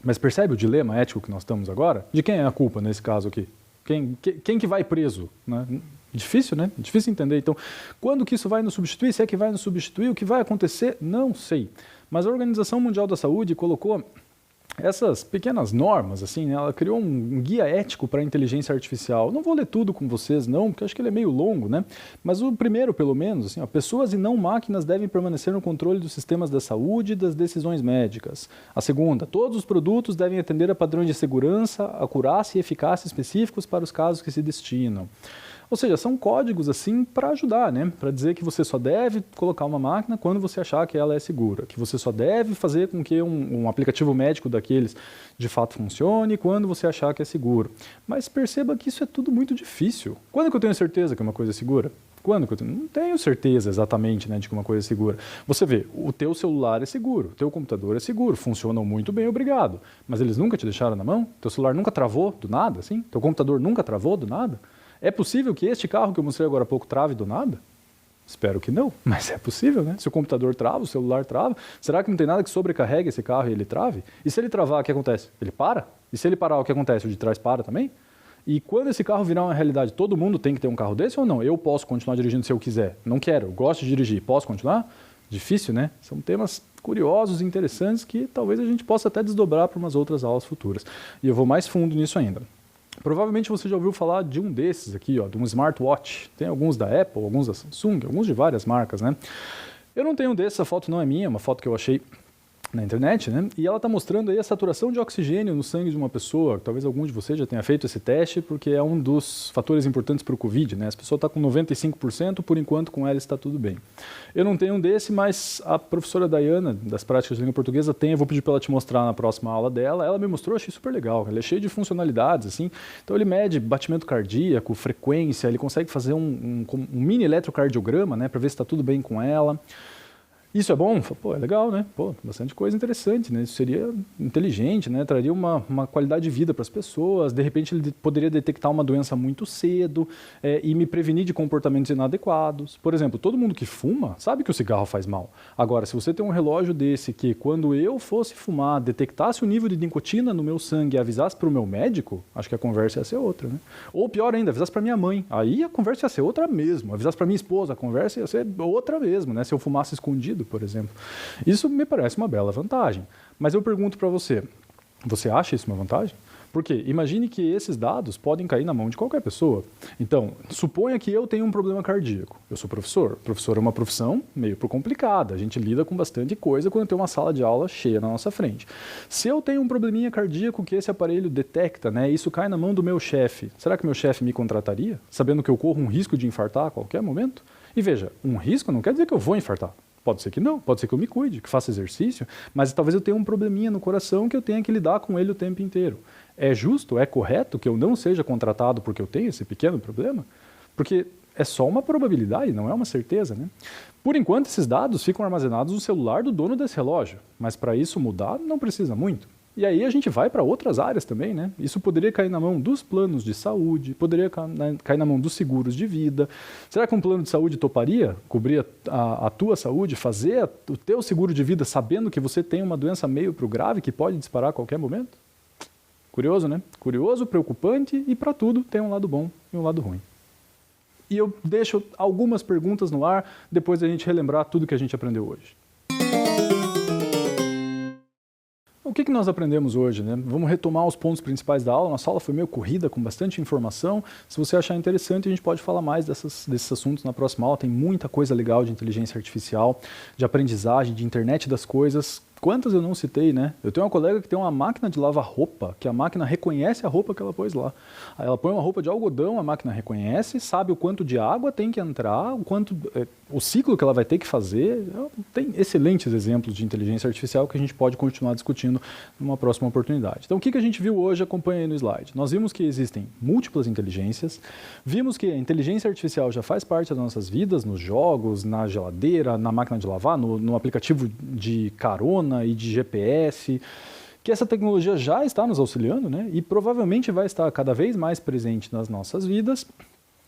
Mas percebe o dilema ético que nós estamos agora? De quem é a culpa nesse caso aqui? Quem que vai preso? Né? Difícil, né? Difícil entender. Então, quando que isso vai nos substituir? Se é que vai nos substituir? O que vai acontecer? Não sei. Mas a Organização Mundial da Saúde colocou essas pequenas normas, assim, né, ela criou um guia ético para a inteligência artificial. Não vou ler tudo com vocês, não, porque acho que ele é meio longo, né? Mas o primeiro, pelo menos, assim, ó, pessoas e não máquinas devem permanecer no controle dos sistemas da saúde e das decisões médicas. A segunda, todos os produtos devem atender a padrões de segurança, acurácia e eficácia específicos para os casos que se destinam. Ou seja, são códigos assim para ajudar, né? Para dizer que você só deve colocar uma máquina quando você achar que ela é segura, que você só deve fazer com que um aplicativo médico daqueles de fato funcione quando você achar que é seguro. Mas perceba que isso é tudo muito difícil. Quando que eu tenho certeza que uma coisa é segura? Quando que eu não tenho certeza exatamente, né, de que uma coisa é segura. Você vê, o teu celular é seguro, o teu computador é seguro, funcionam muito bem, obrigado. Mas eles nunca te deixaram na mão? Teu celular nunca travou do nada, assim? Teu computador nunca travou do nada? É possível que este carro que eu mostrei agora há pouco trave do nada? Espero que não, mas é possível, né? Se o computador trava, o celular trava, será que não tem nada que sobrecarregue esse carro e ele trave? E se ele travar, o que acontece? Ele para? E se ele parar, o que acontece? O de trás para também? E quando esse carro virar uma realidade, todo mundo tem que ter um carro desse ou não? Eu posso continuar dirigindo se eu quiser? Não quero, eu gosto de dirigir, posso continuar? Difícil, né? São temas curiosos e interessantes que talvez a gente possa até desdobrar para umas outras aulas futuras. E eu vou mais fundo nisso ainda. Provavelmente você já ouviu falar de um desses aqui, ó, de um smartwatch. Tem alguns da Apple, alguns da Samsung, alguns de várias marcas, né? Eu não tenho um desses, a foto não é minha, é uma foto que eu achei na internet, né? E ela está mostrando aí a saturação de oxigênio no sangue de uma pessoa. Talvez algum de vocês já tenha feito esse teste, porque é um dos fatores importantes para o Covid, né? As pessoas estão com 95%, por enquanto com ela está tudo bem. Eu não tenho um desse, mas a professora Dayana, das práticas de língua portuguesa, tem, eu vou pedir para ela te mostrar na próxima aula dela. Ela me mostrou, achei super legal. Ele é cheio de funcionalidades, assim. Então ele mede batimento cardíaco, frequência, ele consegue fazer um mini eletrocardiograma, né? Para ver se está tudo bem com ela. Isso é bom? Pô, é legal, né? Pô, bastante coisa interessante, né? Isso seria inteligente, né? Traria uma qualidade de vida para as pessoas. De repente, ele poderia detectar uma doença muito cedo e me prevenir de comportamentos inadequados. Por exemplo, todo mundo que fuma sabe que o cigarro faz mal. Agora, se você tem um relógio desse que, quando eu fosse fumar, detectasse o nível de nicotina no meu sangue e avisasse para o meu médico, acho que a conversa ia ser outra, né? Ou pior ainda, avisasse para minha mãe. Aí a conversa ia ser outra mesmo. Avisasse para minha esposa, a conversa ia ser outra mesmo, né? Se eu fumasse escondido, por exemplo. Isso me parece uma bela vantagem. Mas eu pergunto para você, você acha isso uma vantagem? Porque imagine que esses dados podem cair na mão de qualquer pessoa. Então, suponha que eu tenho um problema cardíaco. Eu sou professor. Professor é uma profissão meio complicada. A gente lida com bastante coisa quando tem uma sala de aula cheia na nossa frente. Se eu tenho um probleminha cardíaco que esse aparelho detecta, né, isso cai na mão do meu chefe, será que meu chefe me contrataria? Sabendo que eu corro um risco de infartar a qualquer momento? E veja, um risco não quer dizer que eu vou infartar. Pode ser que não, pode ser que eu me cuide, que faça exercício, mas talvez eu tenha um probleminha no coração que eu tenha que lidar com ele o tempo inteiro. É justo, é correto que eu não seja contratado porque eu tenho esse pequeno problema? Porque é só uma probabilidade, não é uma certeza, né? Por enquanto, esses dados ficam armazenados no celular do dono desse relógio, mas para isso mudar não precisa muito. E aí a gente vai para outras áreas também, né? Isso poderia cair na mão dos planos de saúde, poderia cair na mão dos seguros de vida. Será que um plano de saúde toparia cobrir a tua saúde, fazer o teu seguro de vida sabendo que você tem uma doença meio pro grave que pode disparar a qualquer momento? Curioso, né? Curioso, preocupante e para tudo tem um lado bom e um lado ruim. E eu deixo algumas perguntas no ar depois da gente relembrar tudo que a gente aprendeu hoje. O que nós aprendemos hoje, né? Vamos retomar os pontos principais da aula. Nossa aula foi meio corrida, com bastante informação. Se você achar interessante, a gente pode falar mais desses assuntos na próxima aula. Tem muita coisa legal de inteligência artificial, de aprendizagem, de internet das coisas. Quantas eu não citei, né? Eu tenho uma colega que tem uma máquina de lavar roupa, que a máquina reconhece a roupa que ela pôs lá. Aí ela põe uma roupa de algodão, a máquina reconhece, sabe o quanto de água tem que entrar, o ciclo que ela vai ter que fazer. Tem excelentes exemplos de inteligência artificial que a gente pode continuar discutindo numa próxima oportunidade. Então, o que a gente viu hoje? Acompanha aí no slide. Nós vimos que existem múltiplas inteligências, vimos que a inteligência artificial já faz parte das nossas vidas, nos jogos, na geladeira, na máquina de lavar, no aplicativo de carona e de GPS, que essa tecnologia já está nos auxiliando, né? E provavelmente vai estar cada vez mais presente nas nossas vidas,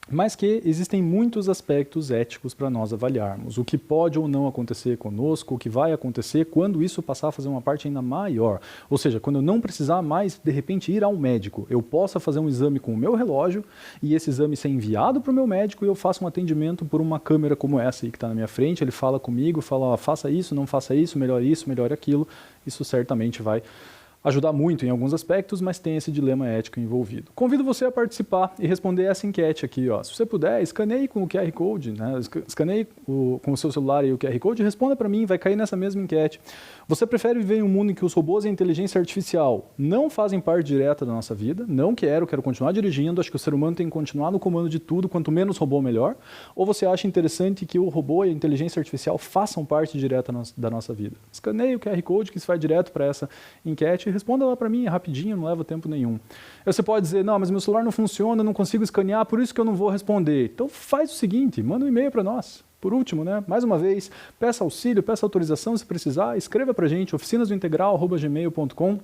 mas que existem muitos aspectos éticos para nós avaliarmos. O que pode ou não acontecer conosco, o que vai acontecer quando isso passar a fazer uma parte ainda maior. Ou seja, quando eu não precisar mais, de repente, ir ao médico, eu possa fazer um exame com o meu relógio e esse exame ser enviado para o meu médico e eu faço um atendimento por uma câmera como essa aí que está na minha frente, ele fala comigo, fala, faça isso, não faça isso, melhor aquilo. Isso certamente vai ajudar muito em alguns aspectos, mas tem esse dilema ético envolvido. Convido você a participar e responder essa enquete aqui, ó. Se você puder, escaneie com o QR Code, né? Escaneie com o seu celular e o QR Code e responda para mim, vai cair nessa mesma enquete. Você prefere viver em um mundo em que os robôs e a inteligência artificial não fazem parte direta da nossa vida? Não quero continuar dirigindo, acho que o ser humano tem que continuar no comando de tudo, quanto menos robô, melhor? Ou você acha interessante que o robô e a inteligência artificial façam parte direta da nossa vida? Escaneie o QR Code que isso vai direto para essa enquete e responda lá para mim, rapidinho, não leva tempo nenhum. Você pode dizer, não, mas meu celular não funciona, não consigo escanear, por isso que eu não vou responder. Então faz o seguinte, manda um e-mail para nós. Por último, né, mais uma vez, peça auxílio, peça autorização se precisar, escreva para a gente, oficinasdointegral@gmail.com,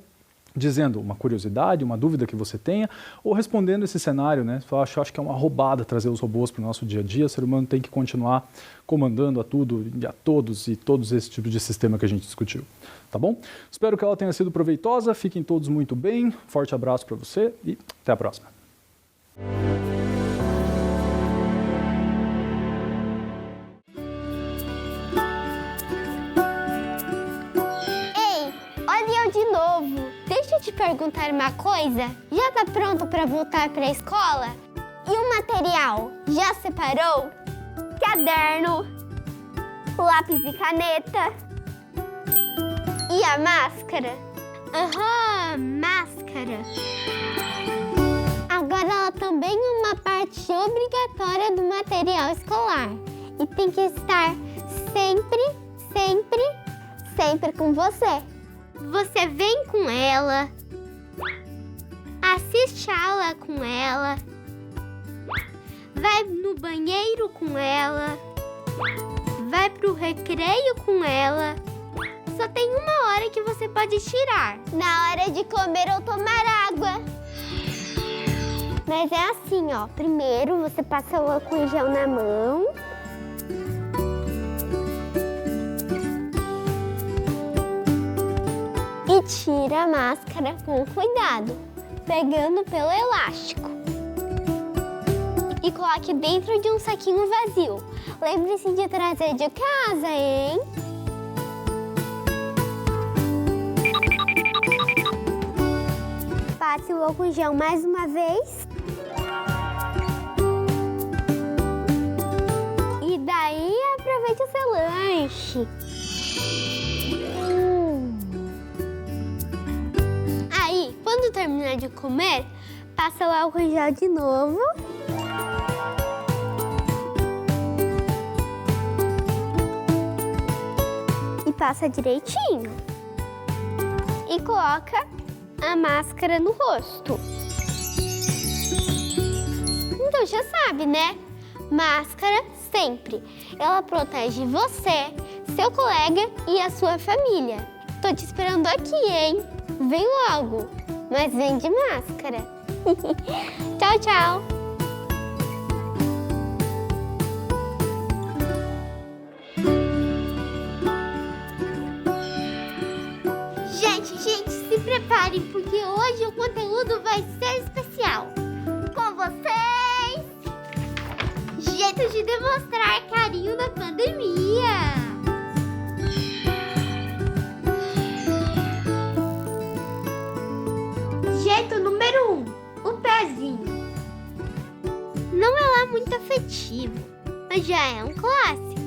dizendo uma curiosidade, uma dúvida que você tenha, ou respondendo esse cenário, né? Eu acho que é uma roubada trazer os robôs para o nosso dia a dia, o ser humano tem que continuar comandando a tudo e a todos e todos esse tipo de sistema que a gente discutiu, tá bom? Espero que ela tenha sido proveitosa, fiquem todos muito bem, forte abraço para você e até a próxima. De novo, deixa eu te perguntar uma coisa. Já tá pronto para voltar para a escola? E o material? Já separou? Caderno, lápis e caneta e a máscara? Aham, máscara. Agora ela também é uma parte obrigatória do material escolar e tem que estar sempre com você. Você vem com ela, assiste a aula com ela, vai no banheiro com ela, vai pro recreio com ela. Só tem uma hora que você pode tirar. Na hora de comer ou tomar água. Mas é assim, ó. Primeiro você passa o álcool em gel na mão. E tira a máscara com cuidado, pegando pelo elástico. E coloque dentro de um saquinho vazio. Lembre-se de trazer de casa, hein? Passe o álcool em gel mais uma vez. E daí aproveite o seu lanche. Quando terminar de comer, passa o álcool em gel de novo. E passa direitinho. E coloca a máscara no rosto. Então já sabe, né? Máscara sempre. Ela protege você, seu colega e a sua família. Tô te esperando aqui, hein? Vem logo, mas vem de máscara. Tchau, tchau. Gente, se preparem, porque hoje o conteúdo vai ser especial. Com vocês, jeito de demonstrar carinho na pandemia. Jeito número 1, o pezinho. Não é lá muito afetivo, mas já é um clássico.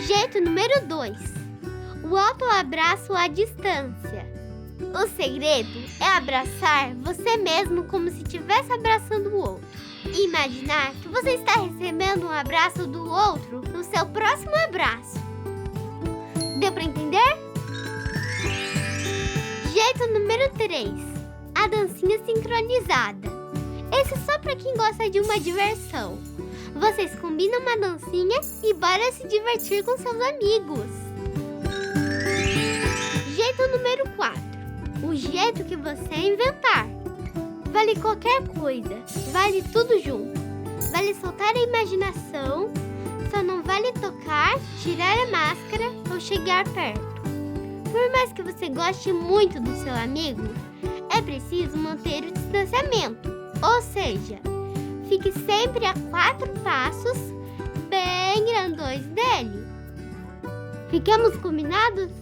Jeito número 2, o autoabraço à distância. O segredo é abraçar você mesmo como se estivesse abraçando o outro. E imaginar que você está recebendo um abraço do outro no seu próximo abraço. Deu para entender? Jeito número 3, a dancinha sincronizada. Esse é só para quem gosta de uma diversão. Vocês combinam uma dancinha e bora se divertir com seus amigos. Jeito número 4, o jeito que você inventar. Vale qualquer coisa, vale tudo junto. Vale soltar a imaginação, só não vale tocar, tirar a máscara ou chegar perto. Por mais que você goste muito do seu amigo, é preciso manter o distanciamento. Ou seja, fique sempre a 4 passos bem grandões dele. Ficamos combinados?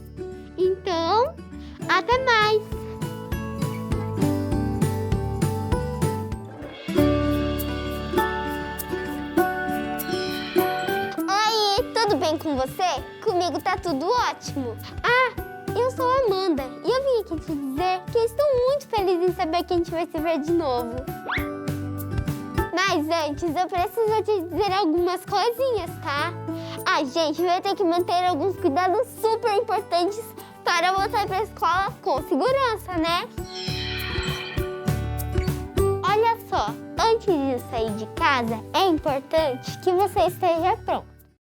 Então, até mais! Oi, tudo bem com você? Comigo tá tudo ótimo. Eu sou a Amanda e eu vim aqui te dizer que estou muito feliz em saber que a gente vai se ver de novo. Mas antes, eu preciso te dizer algumas coisinhas, tá? A gente vai ter que manter alguns cuidados super importantes para voltar para a escola com segurança, né? Olha só, antes de sair de casa, é importante que você esteja pronto.